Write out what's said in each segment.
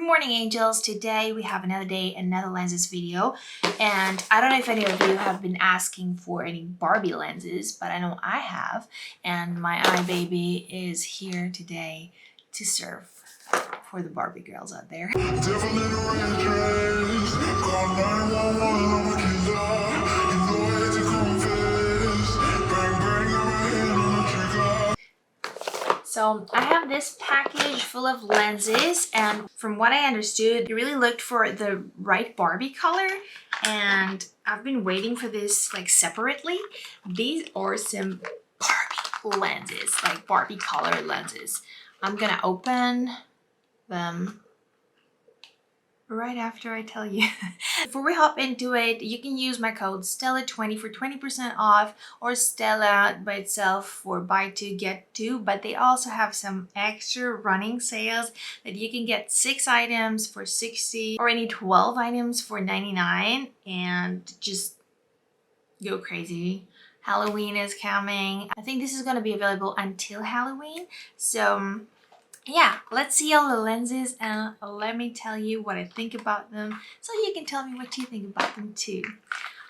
morning, angels. Today we have another day, another lenses video, and I don't know if any of you have been asking for any Barbie lenses, but I know I have, and my MYEYEBB is here today to serve for the Barbie girls out there. So I have this package full of lenses, and from what I understood, you really looked for the right Barbie color, and I've been waiting for this like separately. These are some Barbie lenses, like Barbie color lenses. I'm gonna open them right after I tell you. Before we hop into it, you can use my code STELLA20 for 20% off, or Stella by itself for buy two get two, but they also have some extra running sales that you can get 6 items for 60 or any 12 items for 99 and just go crazy. Halloween is coming. I think this is going to be available until Halloween, so yeah, let's see all the lenses and let me tell you what I think about them so you can tell me what you think about them too.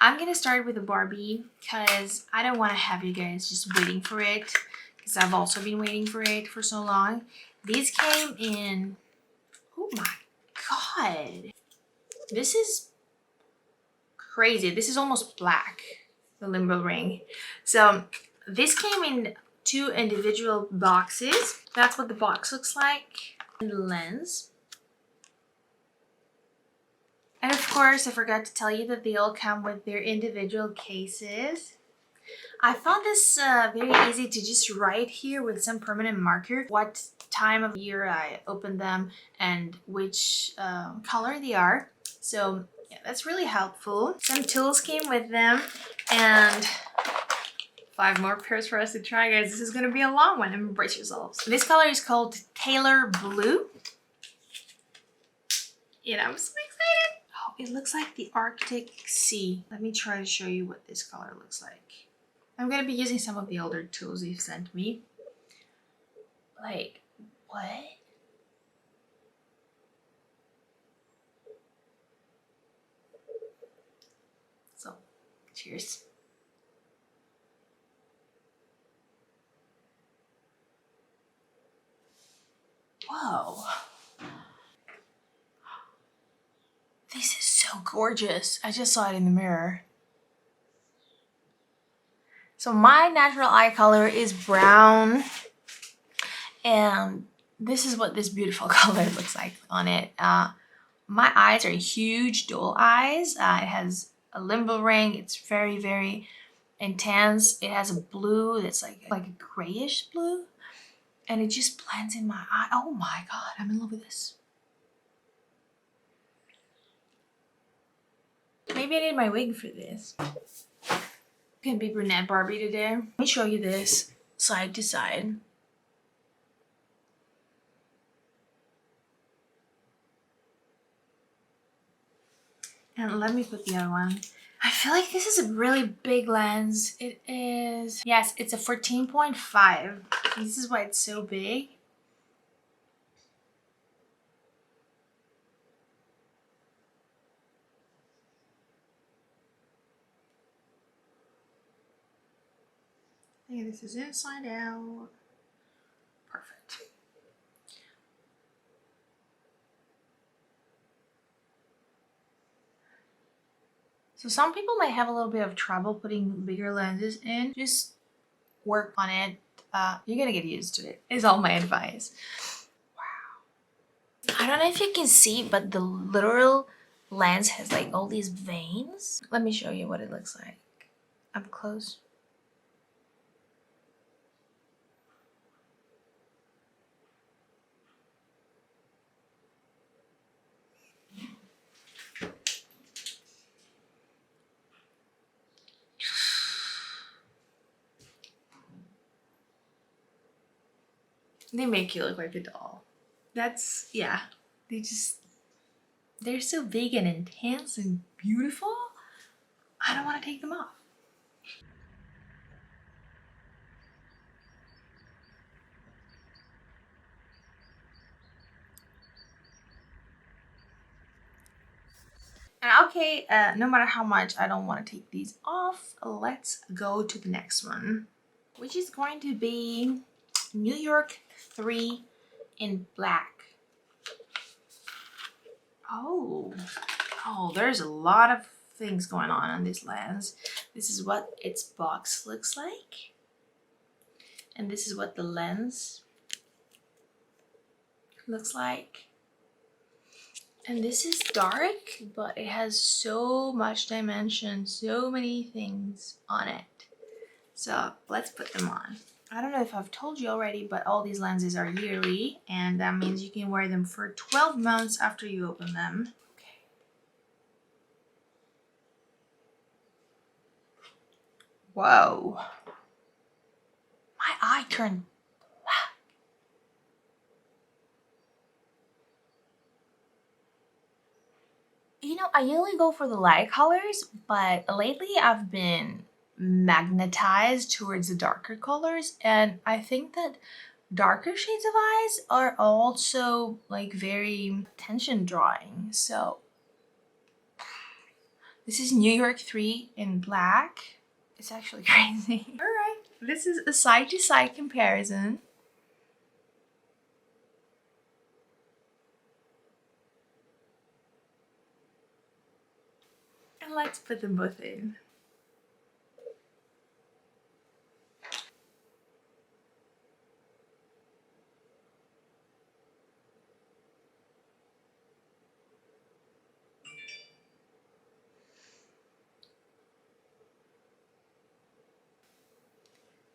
I'm gonna start with the Barbie because I don't want to have you guys just waiting for it, because I've also been waiting for it for so long. These came in, oh my god, this is crazy. This is almost black, the limbo ring. So this came in 2 individual boxes. That's what the box looks like. And the lens. And of course, I forgot to tell you that they all come with their individual cases. I found this very easy to just write here with some permanent marker what time of year I opened them and which color they are. So yeah, that's really helpful. Some tools came with them and 5 more pairs for us to try, guys. This is gonna be a long one. Embrace yourselves. This color is called THER Blue. And I'm so excited. Oh, it looks like the Arctic Sea. Let me try to show you what this color looks like. I'm gonna be using some of the older tools you've sent me. Like, what? So, cheers. Whoa. This is so gorgeous. I just saw it in the mirror. So my natural eye color is brown, and this is what this beautiful color looks like on it. My eyes are huge dual eyes. It has a limbo ring. It's very, very intense. It has a blue that's like a grayish blue, and it just blends in my eye. Oh my god, I'm in love with this. Maybe I need my wig for this. Gonna be brunette Barbie today. Let me show you this side to side. And let me put the other one. I feel like this is a really big lens. It is, yes, it's a 14.5. This is why it's so big. I think this is inside out. Perfect. So some people might have a little bit of trouble putting bigger lenses in. Just work on it. You're gonna get used to it, is all my advice. Wow. I don't know if you can see, but the literal lens has like all these veins. Let me show you what it looks like up close. They make you look like a doll. That's, yeah. They're so big and intense and beautiful. I don't want to take them off. okay, no matter how much I don't want to take these off, let's go to the next one, which is going to be New York 3 in black. Oh, there's a lot of things going on this lens. This is what its box looks like. And this is what the lens looks like. And this is dark, but it has so much dimension, so many things on it. So let's put them on. I don't know if I've told you already, but all these lenses are yearly, and that means you can wear them for 12 months after you open them. Okay. Whoa. My eye turned black. You know, I usually go for the light colors, but lately I've been magnetized towards the darker colors, and I think that darker shades of eyes are also like very attention drawing. So this is New York 3 in black. It's actually crazy. All right, this is a side-to-side comparison. And let's put them both in.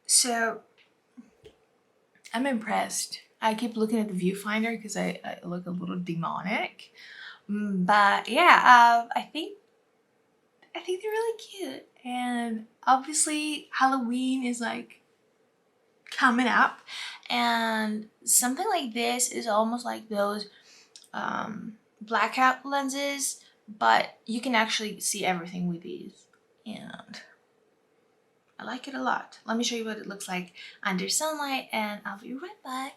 So I'm impressed. I keep looking at the viewfinder because I look a little demonic. But yeah, I think they're really cute. And obviously Halloween is like coming up, and something like this is almost like those blackout lenses, but you can actually see everything with these, and I like it a lot. Let me show you what it looks like under sunlight, and I'll be right back.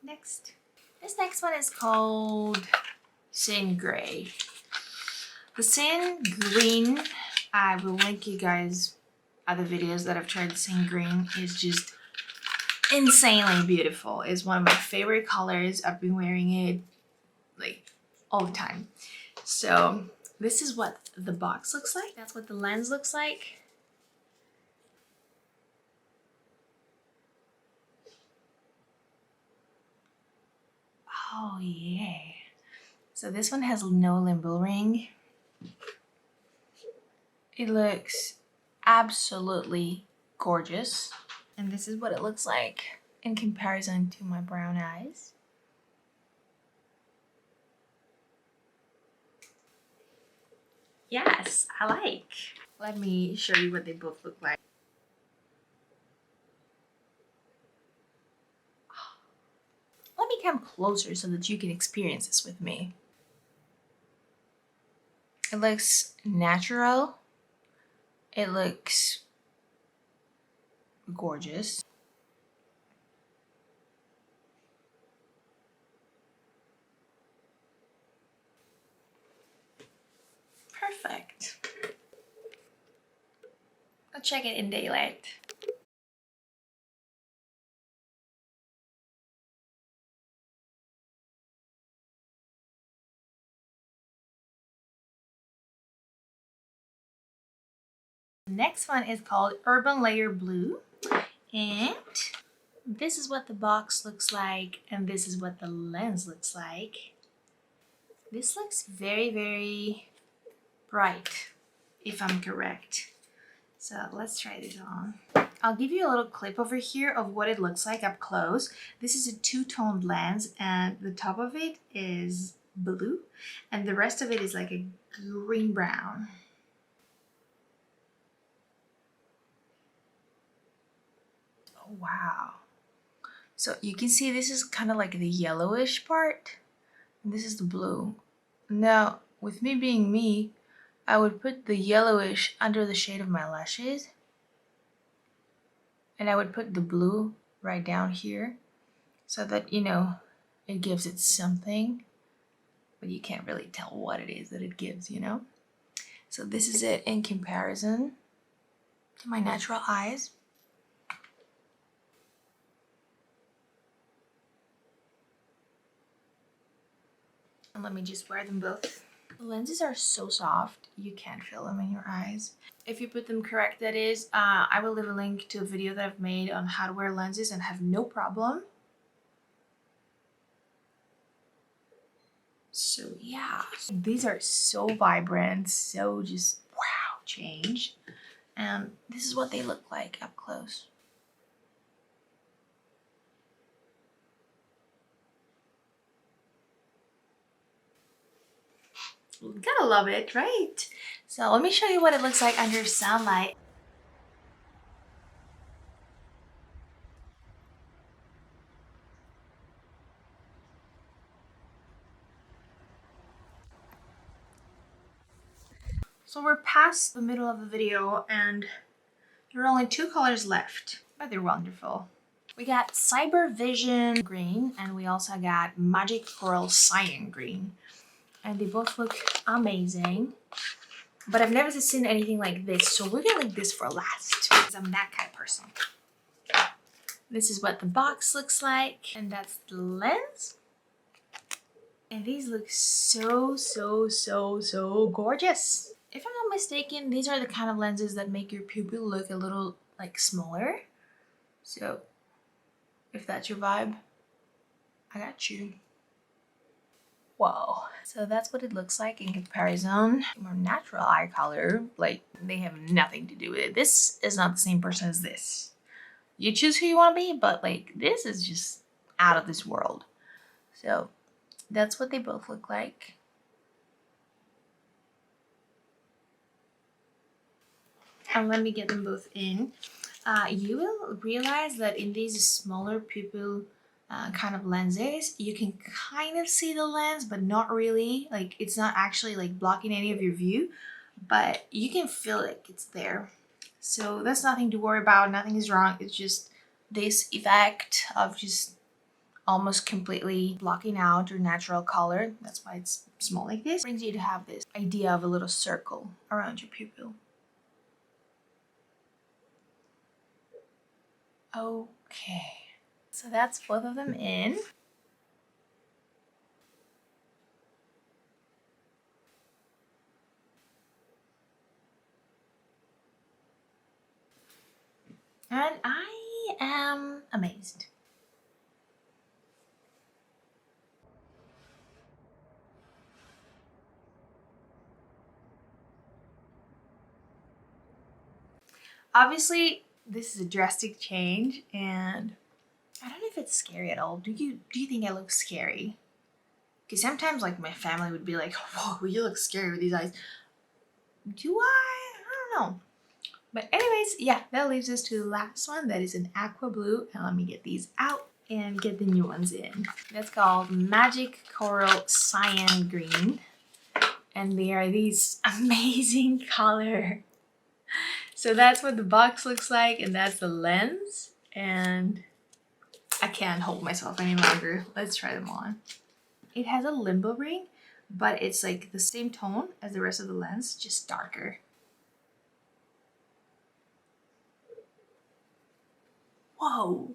Next, this next one is called Cyan Gray. The Cyan Green, I will link you guys other videos that I've tried. The Cyan Green is just insanely beautiful. It's one of my favorite colors. I've been wearing it like all the time. So this is what the box looks like. That's what the lens looks like. Oh yeah. So this one has no limbal ring. It looks absolutely gorgeous. And this is what it looks like in comparison to my brown eyes. Yes, I like. Let me show you what they both look like. Let me come closer so that you can experience this with me. It looks natural. It looks gorgeous. Perfect. I'll check it in daylight. The next one is called Urban Layer Blue, and this is what the box looks like, and this is what the lens looks like. This looks very, very bright, if I'm correct. So let's try this on. I'll give you a little clip over here of what it looks like up close. This is a two-toned lens, and the top of it is blue, and the rest of it is like a green-brown. Oh, wow. So you can see this is kind of like the yellowish part, and this is the blue. Now, with me being me, I would put the yellowish under the shade of my lashes. And I would put the blue right down here so that, you know, it gives it something. But you can't really tell what it is that it gives, you know? So this is it in comparison to my natural eyes. And let me just wear them both. The lenses are so soft, you can't feel them in your eyes. If you put them correct, that is. I will leave a link to a video that I've made on how to wear lenses and have no problem. So yeah, these are so vibrant, so just wow, change. And this is what they look like up close. Gotta love it, right? So let me show you what it looks like under sunlight. So we're past the middle of the video and there are only 2 colors left, but they're wonderful. We got Cyber Vision Green and we also got Magic Coral Cyan Green. And they both look amazing. But I've never seen anything like this, so we're gonna leave this for last because I'm that kind of person. This is what the box looks like, and that's the lens. And these look so gorgeous. If I'm not mistaken, these are the kind of lenses that make your pupil look a little like smaller. So if that's your vibe, I got you. Whoa. So that's what it looks like in comparison. More natural eye color, like they have nothing to do with it. This is not the same person as this. You choose who you want to be, but like this is just out of this world. So that's what they both look like. And let me get them both in. You will realize that in these smaller pupil kind of lenses, you can kind of see the lens, but not really. Like it's not actually like blocking any of your view, but you can feel it, it's there. So that's nothing to worry about, nothing is wrong. It's just this effect of just almost completely blocking out your natural color. That's why it's small like this. Brings you to have this idea of a little circle around your pupil. Okay, so that's both of them in. And I am amazed. Obviously, this is a drastic change and I don't know if it's scary at all. Do you think I look scary? Because sometimes like my family would be like, whoa, you look scary with these eyes. Do I? I don't know. But anyways, yeah, that leaves us to the last one. That is an aqua blue. And let me get these out and get the new ones in. That's called Magic Coral Cyan Green. And they are these amazing color. So that's what the box looks like, and that's the lens. And I can't hold myself any longer. Let's try them on. It has a limbo ring, but it's like the same tone as the rest of the lens, just darker. Whoa.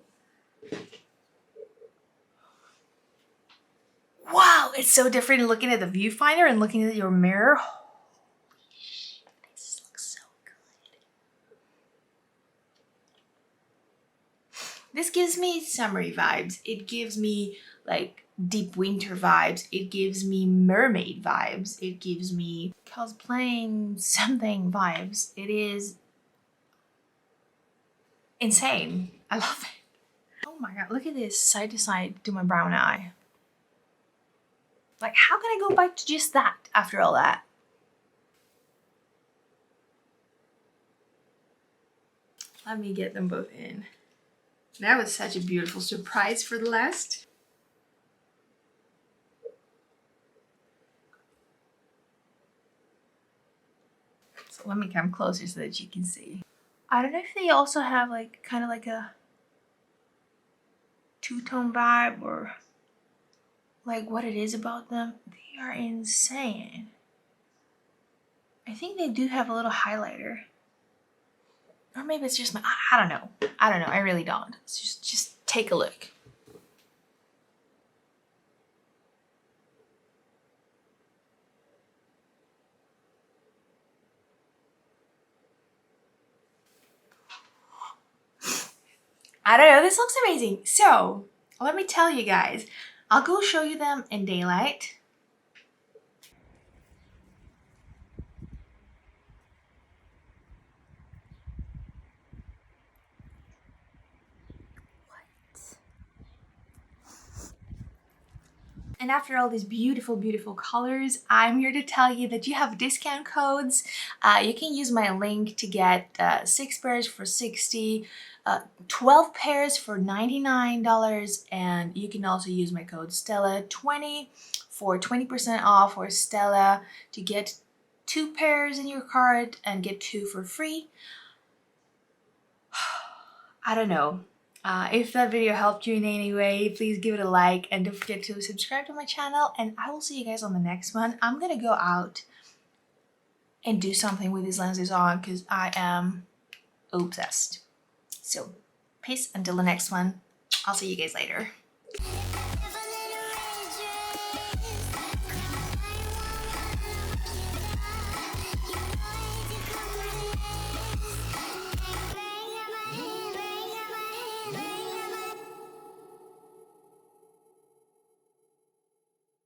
Wow, it's so different looking at the viewfinder and looking at your mirror. Holy shit, this looks so good. This gives me summery vibes. It gives me like deep winter vibes. It gives me mermaid vibes. It gives me cosplaying something vibes. It is insane. I love it. Oh my god, look at this side to side to my brown eye. Like, how can I go back to just that after all that? Let me get them both in. That was such a beautiful surprise for the last. Let me come closer so that you can see. I don't know if they also have like kind of like a two-tone vibe or like what it is about them. They are insane. I think they do have a little highlighter. Or maybe it's just my, I don't know. I don't know, I really don't. Just take a look. I don't know, this looks amazing. So, let me tell you guys. I'll go show you them in daylight. And after all these beautiful, beautiful colors, I'm here to tell you that you have discount codes. You can use my link to get 6 pairs for $60, 12 pairs for $99, and you can also use my code STELLA20 for 20% off, or STELLA to get 2 pairs in your cart and get 2 for free. I don't know. If that video helped you in any way, please give it a like and don't forget to subscribe to my channel, and I will see you guys on the next one. I'm gonna go out and do something with these lenses on because I am obsessed. So peace until the next one. I'll see you guys later.